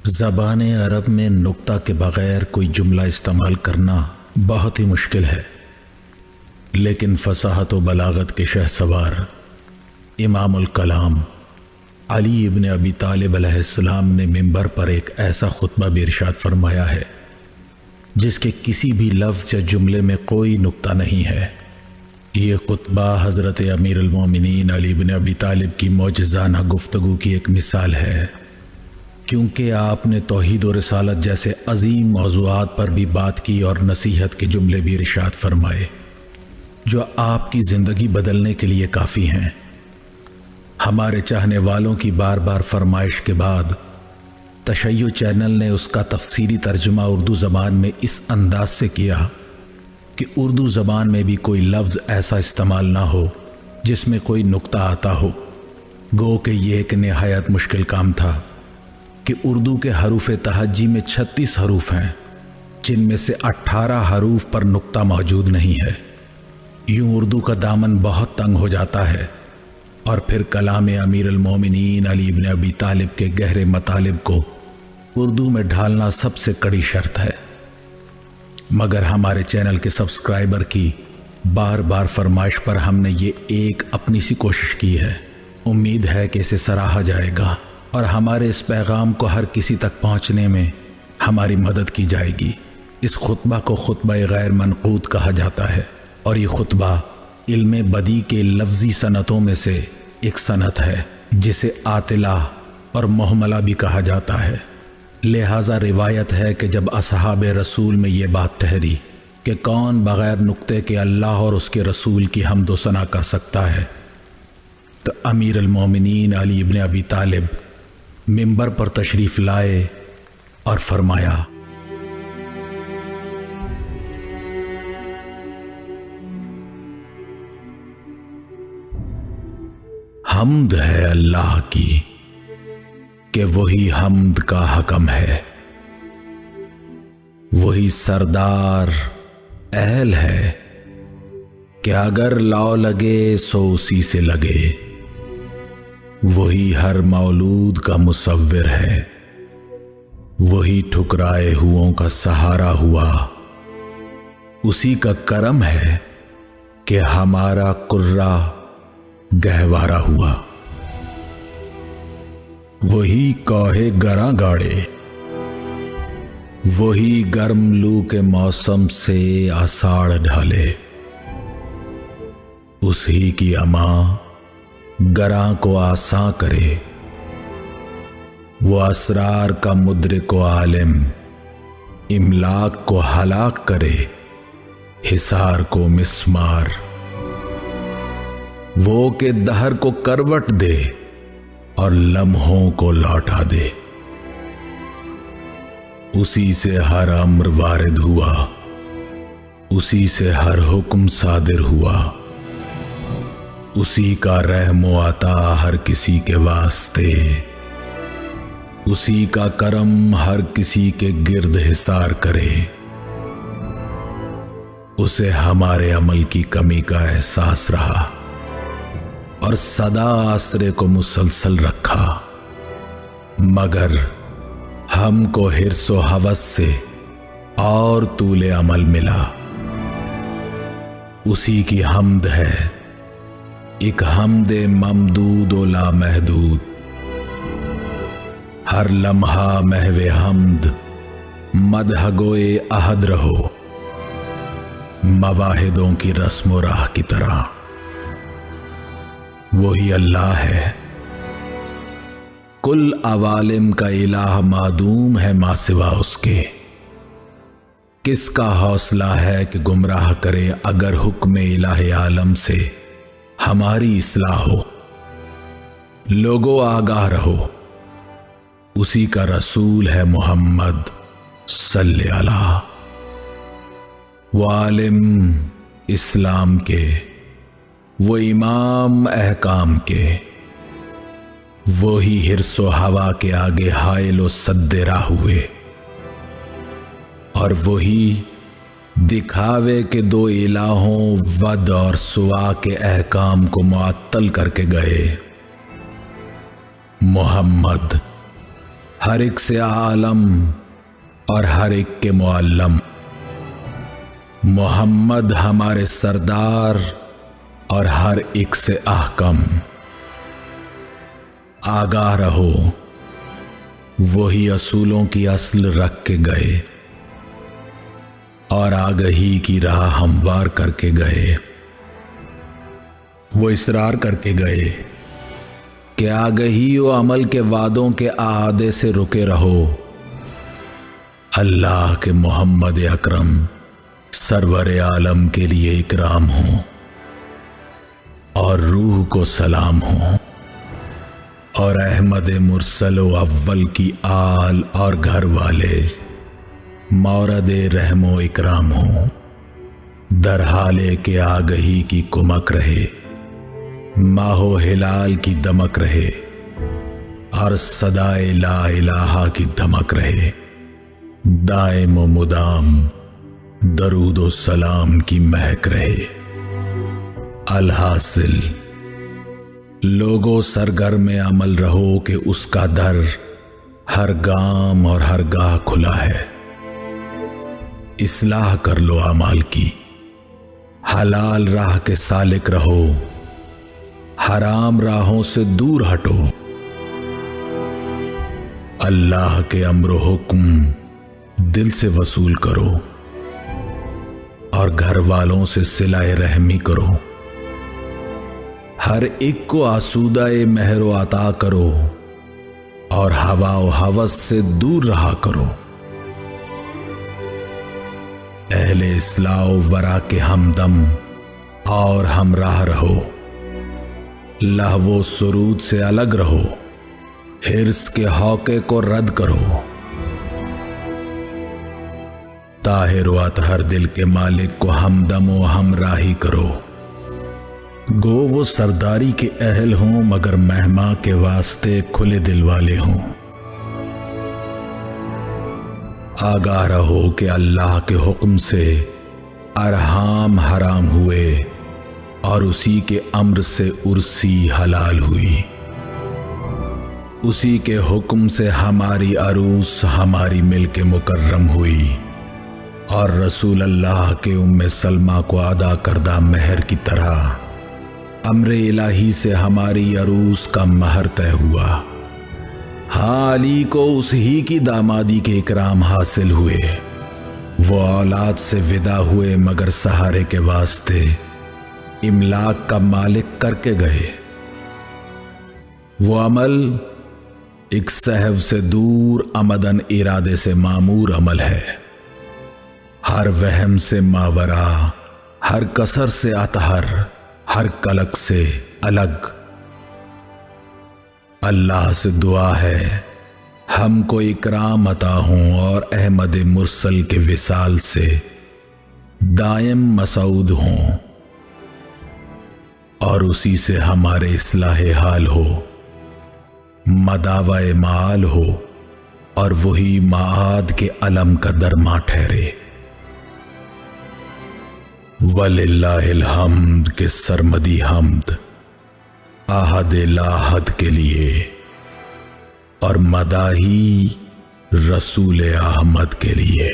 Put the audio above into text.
ज़बान अरब में नुक्ता के बग़ैर कोई जुमला इस्तेमाल करना बहुत ही मुश्किल है, लेकिन फ़साहत व बलागत के शहसवार इमामुल कलाम अली इब्न अबी तालिब अलैहिस्सलाम ने मिंबर पर एक ऐसा खुतबा भी इरशाद फरमाया है जिसके किसी भी लफ्ज़ या जुमले में कोई नुक्ता नहीं है। ये खुतबा हज़रत अमीरुल मोमिनीन अली इब्न अबी तालिब की मौजज़ाना गुफ्तगू की एक मिसाल है, क्योंकि आपने तौहीद और रिसालत जैसे अजीम मौज़ूआत पर भी बात की और नसीहत के जुमले भी इरशाद फरमाए जो आपकी ज़िंदगी बदलने के लिए काफ़ी हैं। हमारे चाहने वालों की बार बार फरमाइश के बाद तशय्युअ चैनल ने उसका तफसीरी तर्जुमा उर्दू ज़बान में इस अंदाज से किया कि उर्दू ज़बान में भी कोई लफ्ज़ ऐसा इस्तेमाल ना हो जिसमें कोई नुक्ता आता हो। गो कि यह एक नहायत मुश्किल काम था कि उर्दू के हरूफ तहज्जी में 36 हरूफ हैं, जिनमें से 18 हरूफ पर नुक्ता मौजूद नहीं है। यूं उर्दू का दामन बहुत तंग हो जाता है और फिर कलाम अमीरुल मोमिनीन अली इब्न अबी तालिब के गहरे मतालिब को उर्दू में ढालना सबसे कड़ी शर्त है। मगर हमारे चैनल के सब्सक्राइबर की बार बार फरमाइश पर हमने ये एक अपनी सी कोशिश की है। उम्मीद है कि इसे सराहा जाएगा और हमारे इस पैगाम को हर किसी तक पहुंचने में हमारी मदद की जाएगी। इस खुतबा को खुतबा गैर मनक़ूद कहा जाता है और ये खुतबा इल्मे बदी के लफ्ज़ी सनतों में से एक सनत है जिसे आतिला और मुहमला भी कहा जाता है। लिहाजा रिवायत है कि जब असहाबे रसूल में ये बात ठहरी कि कौन बग़ैर नुक्ते के अल्लाह और उसके रसूल की हम्द व सना कर सकता है, तो अमीरुल मोमिनीन अली इब्न अबी तालिब मिंबर पर तशरीफ़ लाए और फरमाया, हम्द है अल्लाह की कि वही हम्द का हकम है, वही सरदार अहल है कि अगर लौ लगे सो उसी से लगे, वही हर मौलूद का मुसव्विर है, वही ठुकराए हुओं का सहारा हुआ, उसी का करम है कि हमारा कुर्रा गहवारा हुआ, वही कौहे गरा गाड़े, वही गर्म लू के मौसम से आषाढ़ ढाले, उसी की अमा गरा को आसा करे, वो असरार का मुद्रिक को आलिम इमलाक को हलाक करे, हिसार को मिस्मार, वो के दहर को करवट दे और लम्हों को लौटा दे, उसी से हर अम्र वारिद हुआ, उसी से हर हुक्म सादिर हुआ, उसी का रहमो अता हर किसी के वास्ते, उसी का करम हर किसी के गिर्द हिसार करे, उसे हमारे अमल की कमी का एहसास रहा और सदा आसरे को मुसलसल रखा, मगर हमको हिर्सो हवस से और तूले अमल मिला। उसी की हम्द है एक हमदे ममदूद व ला महदूद, हर लम्हा महवे हम्द मदहगोए अहद रहो, मवाहिदों की रस्म राह की तरह। वही अल्लाह है, कुल अवालिम का इलाह मादूम है मा सिवा उसके, किसका हौसला है कि गुमराह करे अगर हुक्म इलाहे आलम से हमारी इस्लाह हो। लोगो आगाह रहो, उसी का रसूल है मोहम्मद सल्लल्लाहु अलैहि, वो आलिम इस्लाम के, वो इमाम अहकाम के, वो ही हिर्सो हवा के आगे हाइल सद्देरा हुए, और वही दिखावे के दो इलाहों वद और सुआ के अहकाम को मुअत्तल करके गए। मोहम्मद हर एक से आलम और हर एक के मुअल्लम। मोहम्मद हमारे सरदार और हर एक से अहकम। आगाह रहो, वही असूलों की असल रख के गए और आगही की राह हमवार करके गए। वो इसरार करके गए कि आगही व अमल के वादों के आदे से रुके रहो। अल्लाह के मोहम्मद अकरम सरवर आलम के लिए इकराम हो और रूह को सलाम हो, और अहमद मुरसल अव्वल की आल और घर वाले मौरद रहमो इकराम हो। दरहाले के आगही की कुमक रहे, माहो हिलाल की दमक रहे, और सदाए ला इलाहा की धमक रहे। दाएम व मुदाम दरूद व सलाम की महक रहे। अलहासिल लोगों सरगर्म अमल रहो कि उसका दर हर गाम और हर गाह खुला है। इस्लाह कर लो अमाल की, हलाल राह के सालिक रहो, हराम राहों से दूर हटो। अल्लाह के अम्र हुक्म दिल से वसूल करो और घर वालों से सिलाए रहमी करो। हर एक को आसूदाए महरो अता करो और हवा व हवस से दूर रहा करो। अहले इस्लाह वरा के हमदम और हमराह रहो। लहवो सुरूद से अलग रहो, हिर्स के हौके को रद्द करो। ताहिर व अतहर दिल के मालिक को हमदम व हमराही करो। गो वो सरदारी के अहल हों मगर मेहमा के वास्ते खुले दिल वाले हों। आगाह रहो कि अल्लाह के हुक्म से अरहाम हराम हुए और उसी के अम्र से उर्सी हलाल हुई। उसी के हुक्म से हमारी अरूस हमारी मिल के मुकर्रम हुई और रसूल अल्लाह के उम्मे सलमा को अदा करदा महर की तरह अम्रे इलाही से हमारी अरूस का महर तय हुआ। हाँ, अली को उस ही की दामादी के इकराम हासिल हुए। वो औलाद से विदा हुए मगर सहारे के वास्ते इमलाक का मालिक करके गए। वो अमल एक सहव से दूर अमदन इरादे से मामूर अमल है। हर वहम से मावरा, हर कसर से अतहर, हर कलक से अलग। अल्लाह से दुआ है हमको इकराम अता हों और अहमद मुरसल के विसाल से दायम मसऊद हों और उसी से हमारे इस्लाह हाल हो, मदावा माल हो और वही माद के अलम का दरमा ठहरे। वलिल्लाहिल हम्द के सरमदी हम्द आहद लाहद के लिए और मदाही रसूल अहमद के लिए।